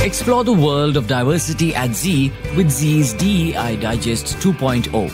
Explore the world of diversity at ZEE with ZEE's DEI Digest 2.0.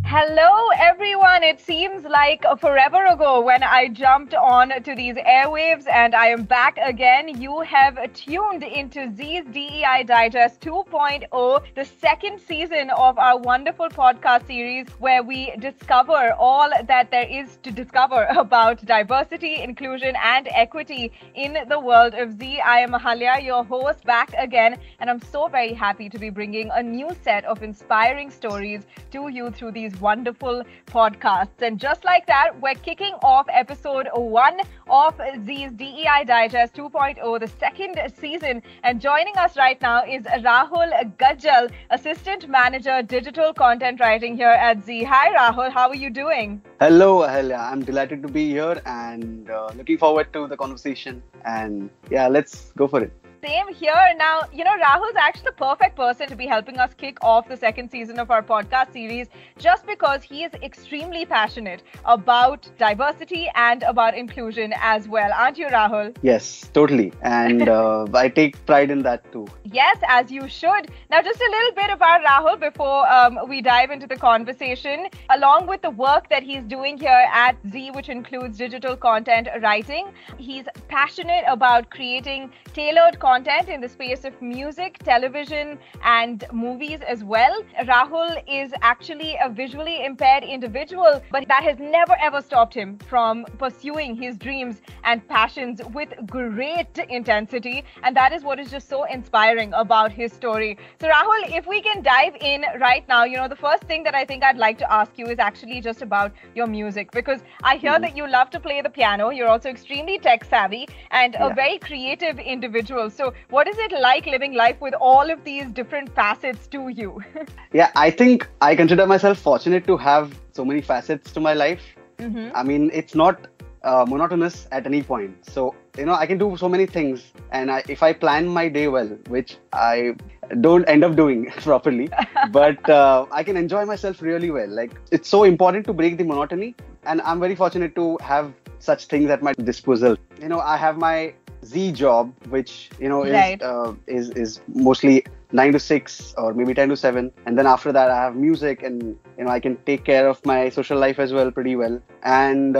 Hello everyone, it seems like forever ago when I jumped on to these airwaves and I am back again. You have tuned into ZEE's DEI Digest 2.0, the second season of our wonderful podcast series where we discover all that there is to discover about diversity, inclusion and equity in the world of ZEE. I am Ahalya, your host, back again, and I'm so very happy to be bringing a new set of inspiring stories to you through these wonderful podcasts. And just like that, we're kicking off episode 1 of ZEE's DEI Digest 2.0, the second season. And joining us right now is Rahul Gajjal, Assistant Manager, Digital Content Writing here at ZEE. Hi Rahul, how are you doing? Hello Ahalya, I'm delighted to be here and looking forward to the conversation. And yeah, let's go for it. Same here. Now, Rahul's actually the perfect person to be helping us kick off the second season of our podcast series just because he is extremely passionate about diversity and about inclusion as well. Aren't you, Rahul? Yes, totally. And I take pride in that too. Yes, as you should. Now, just a little bit about Rahul before we dive into the conversation. Along with the work that he's doing here at ZEE, which includes digital content writing, he's passionate about creating tailored content in the space of music, television, and movies as well. Rahul is actually a visually impaired individual, but that has never ever stopped him from pursuing his dreams and passions with great intensity. And that is what is just so inspiring about his story. So Rahul, if we can dive in right now, the first thing that I think I'd like to ask you is actually just about your music, because I hear that you love to play the piano. You're also extremely tech savvy and a very creative individual. So what is it like living life with all of these different facets to you? Yeah, I think I consider myself fortunate to have so many facets to my life. Mm-hmm. I mean, it's not monotonous at any point. So, I can do so many things. And if I plan my day well, which I don't end up doing properly, but I can enjoy myself really well. Like, it's so important to break the monotony. And I'm very fortunate to have such things at my disposal. I have my ZEE job, which is mostly 9 to 6 or maybe 10 to 7, and then after that I have music, and I can take care of my social life as well pretty well. And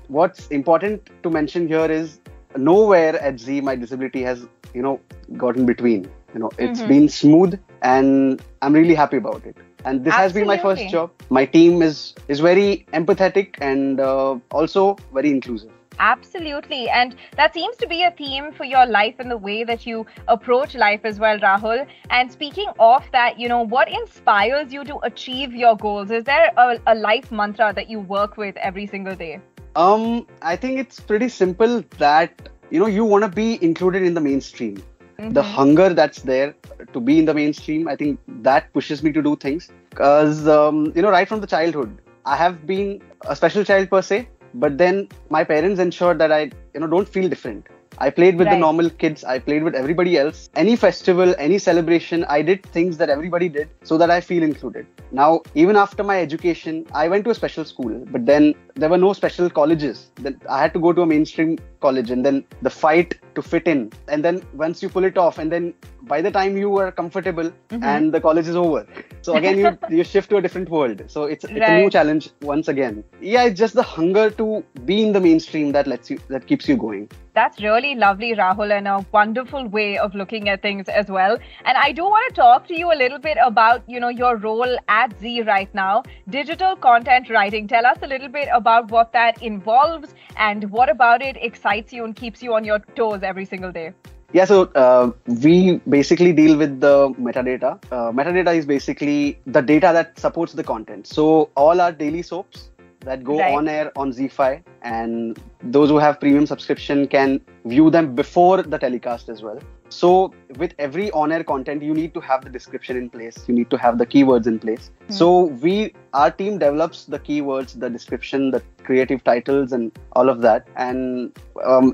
what's important to mention here is nowhere at ZEE my disability has gotten between. It's been smooth, and I'm really happy about it. And this has been my first job. My team is very empathetic and also very inclusive. Absolutely. And that seems to be a theme for your life and the way that you approach life as well, Rahul. And speaking of that, what inspires you to achieve your goals? Is there a life mantra that you work with every single day? I think it's pretty simple that, you want to be included in the mainstream. Mm-hmm. The hunger that's there to be in the mainstream, I think that pushes me to do things. Because, right from the childhood, I have been a special child per se. But then my parents ensured that I, don't feel different. I played with the normal kids. I played with everybody else. Any festival, any celebration, I did things that everybody did so that I feel included. Now, even after my education, I went to a special school, but then there were no special colleges. Then I had to go to a mainstream college, and then the fight to fit in. And then once you pull it off, and then by the time you are comfortable and the college is over. So again, you shift to a different world. So it's a new challenge once again. Yeah, it's just the hunger to be in the mainstream that keeps you going. That's really lovely, Rahul, and a wonderful way of looking at things as well. And I do want to talk to you a little bit about, your role at ZEE right now, digital content writing. Tell us a little bit about what that involves and what about it excites you and keeps you on your toes every single day. Yeah, so we basically deal with the metadata. Metadata is basically the data that supports the content. So all our daily soaps that go on air on ZEE5, and those who have premium subscription can view them before the telecast as well. So with every on-air content, you need to have the description in place. You need to have the keywords in place. So our team develops the keywords, the description, the creative titles and all of that. And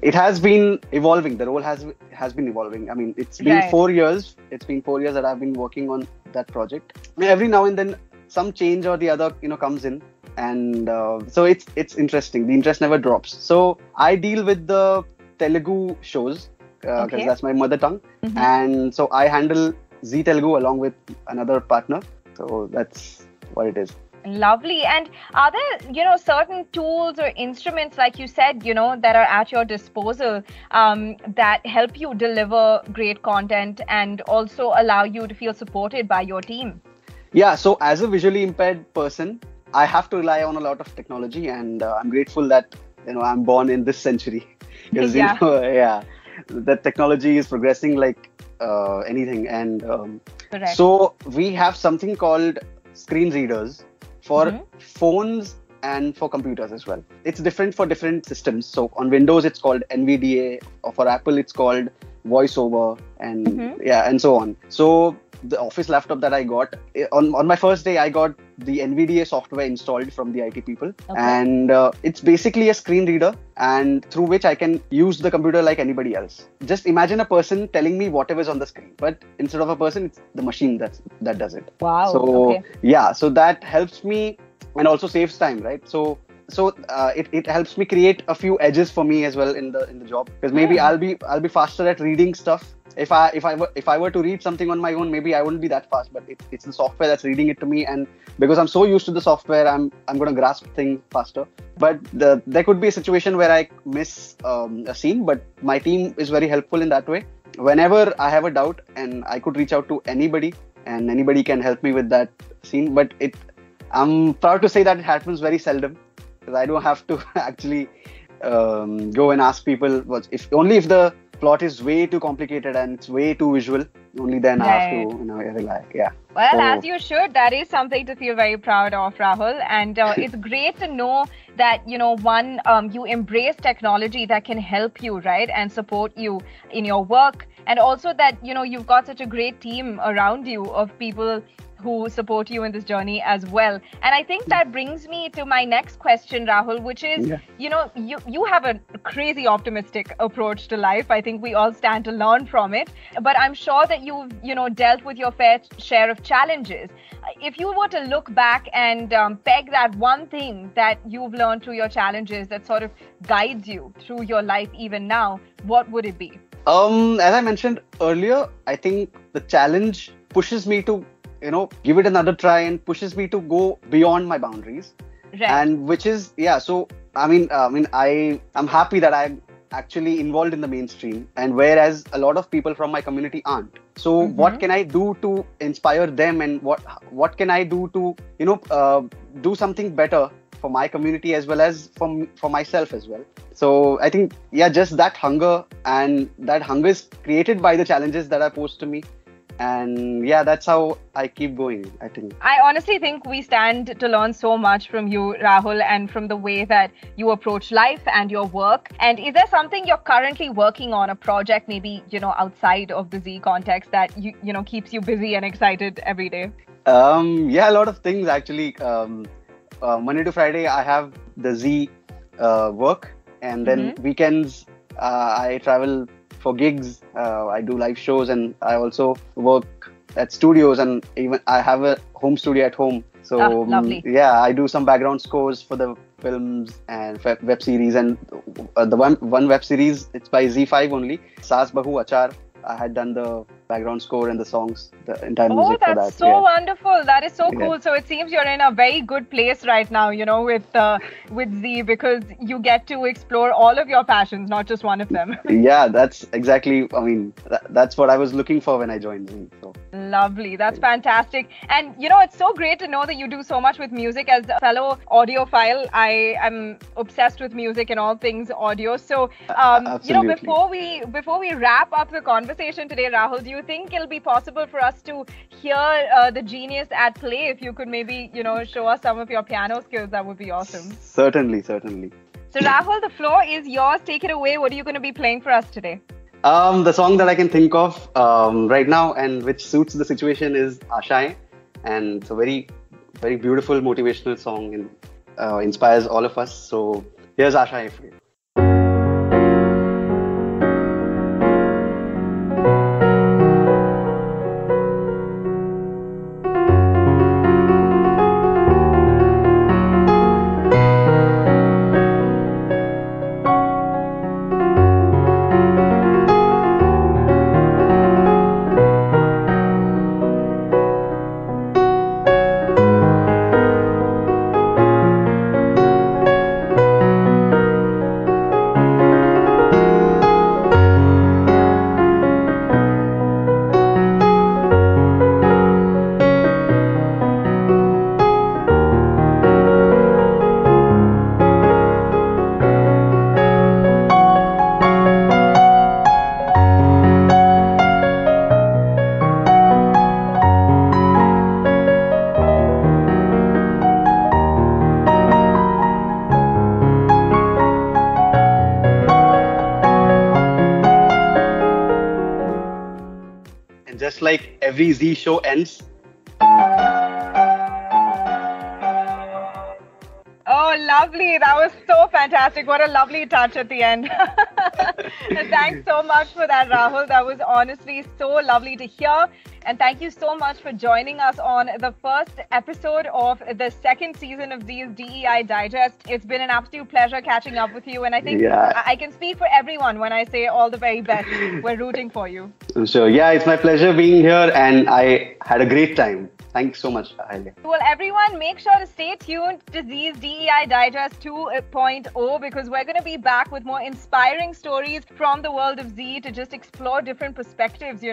it has been evolving. The role has been evolving. I mean, it's been 4 years. It's been 4 years that I've been working on that project. Every now and then some change or the other, comes in. And so it's interesting. The interest never drops. So I deal with the Telugu shows because Okay. that's my mother tongue, and so I handle ZEE Telugu along with another partner. So that's what it is. Lovely. And are there, certain tools or instruments, like you said, that are at your disposal that help you deliver great content and also allow you to feel supported by your team? Yeah, so as a visually impaired person, I have to rely on a lot of technology, and I'm grateful that I'm born in this century because Yeah. the technology is progressing like anything, and Correct. so we have something called screen readers for phones and for computers as well. It's different for different systems. So on Windows, it's called NVDA, or for Apple, it's called VoiceOver, and and so on. So the office laptop that I got on my first day, I got the NVDA software installed from the IT people, and it's basically a screen reader, and through which I can use the computer like anybody else. Just imagine a person telling me whatever is on the screen, but instead of a person, it's the machine that does it. Wow. So so that helps me and also saves time, right? So it helps me create a few edges for me as well in the job, because maybe I'll be faster at reading stuff. If I were to read something on my own, maybe I wouldn't be that fast, but it's the software that's reading it to me, and because I'm so used to the software, I'm going to grasp things faster. But there could be a situation where I miss a scene, but my team is very helpful in that way. Whenever I have a doubt, and I could reach out to anybody, and anybody can help me with that scene. But I'm proud to say that it happens very seldom, because I don't have to actually go and ask people. If the plot is way too complicated and it's way too visual, only then I have to rely. Yeah. Well, as you should. That is something to feel very proud of, Rahul. And it's great to know that, you embrace technology that can help you, right, and support you in your work. And also that, you've got such a great team around you of people who support you in this journey as well. And I think that brings me to my next question, Rahul, which is, you have a crazy optimistic approach to life. I think we all stand to learn from it. But I'm sure that you've, dealt with your fair share of challenges. If you were to look back and peg that one thing that you've learned through your challenges that sort of guides you through your life even now, what would it be? As I mentioned earlier, I think the challenge pushes me to give it another try, and pushes me to go beyond my boundaries. Right. And which is, so I'm happy that I'm actually involved in the mainstream, and whereas a lot of people from my community aren't. So what can I do to inspire them, and what can I do to do something better for my community as well as for myself as well. So I think just that hunger, and that hunger is created by the challenges that are posed to me. And that's how I keep going, I think. I honestly think we stand to learn so much from you, Rahul, and from the way that you approach life and your work. And is there something you're currently working on, a project maybe, outside of the ZEE context that, keeps you busy and excited every day? A lot of things actually. Monday to Friday, I have the ZEE work. And then weekends, I travel for gigs. I do live shows, and I also work at studios, and even I have a home studio at home. So lovely. I do some background scores for the films and web series, and the one web series, it's by ZEE5 only, Saas Bahu Achar. I had done the background score and the songs, the entire music for that. Oh, that's so wonderful. That is so cool. So it seems you're in a very good place right now, with ZEE, because you get to explore all of your passions, not just one of them. Yeah, that's exactly, that's what I was looking for when I joined ZEE. So. Lovely. That's fantastic. And, it's so great to know that you do so much with music. As a fellow audiophile, I am obsessed with music and all things audio. So, before we wrap up the conversation today, Rahul, do you think it'll be possible for us to hear the genius at play? If you could maybe, show us some of your piano skills, that would be awesome. Certainly. So, Rahul, the floor is yours. Take it away. What are you going to be playing for us today? The song that I can think of right now, and which suits the situation, is Ashaएं, and it's a very, very beautiful motivational song, and inspires all of us. So here's Ashaएं for you. just like every Z show ends. Oh, lovely. That was so fantastic. What a lovely touch at the end. Thanks so much for that, Rahul. That was honestly so lovely to hear. And thank you so much for joining us on the first episode of the second season of Zee's DEI Digest. It's been an absolute pleasure catching up with you. And I think I can speak for everyone when I say all the very best. We're rooting for you. So, yeah, it's my pleasure being here. And I had a great time. Thanks so much, Ahalya. Well, everyone, make sure to stay tuned to Zee's DEI Digest 2.0 because we're going to be back with more inspiring stories from the world of Zee to just explore different perspectives,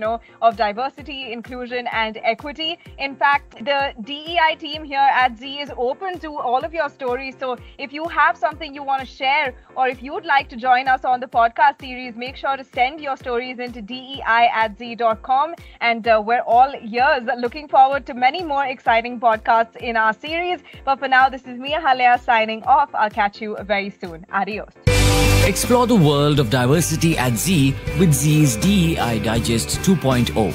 of diversity, inclusion, and equity. In fact, the DEI team here at Zee is open to all of your stories. So if you have something you want to share or if you'd like to join us on the podcast series, make sure to send your stories into dei@zee.com. And we're all ears, looking forward to many more exciting podcasts in our series. But for now, this is me, Ahalya, signing off. I'll catch you very soon. Adios. Explore the world of diversity at Zee with Zee's DEI Digest 2.0.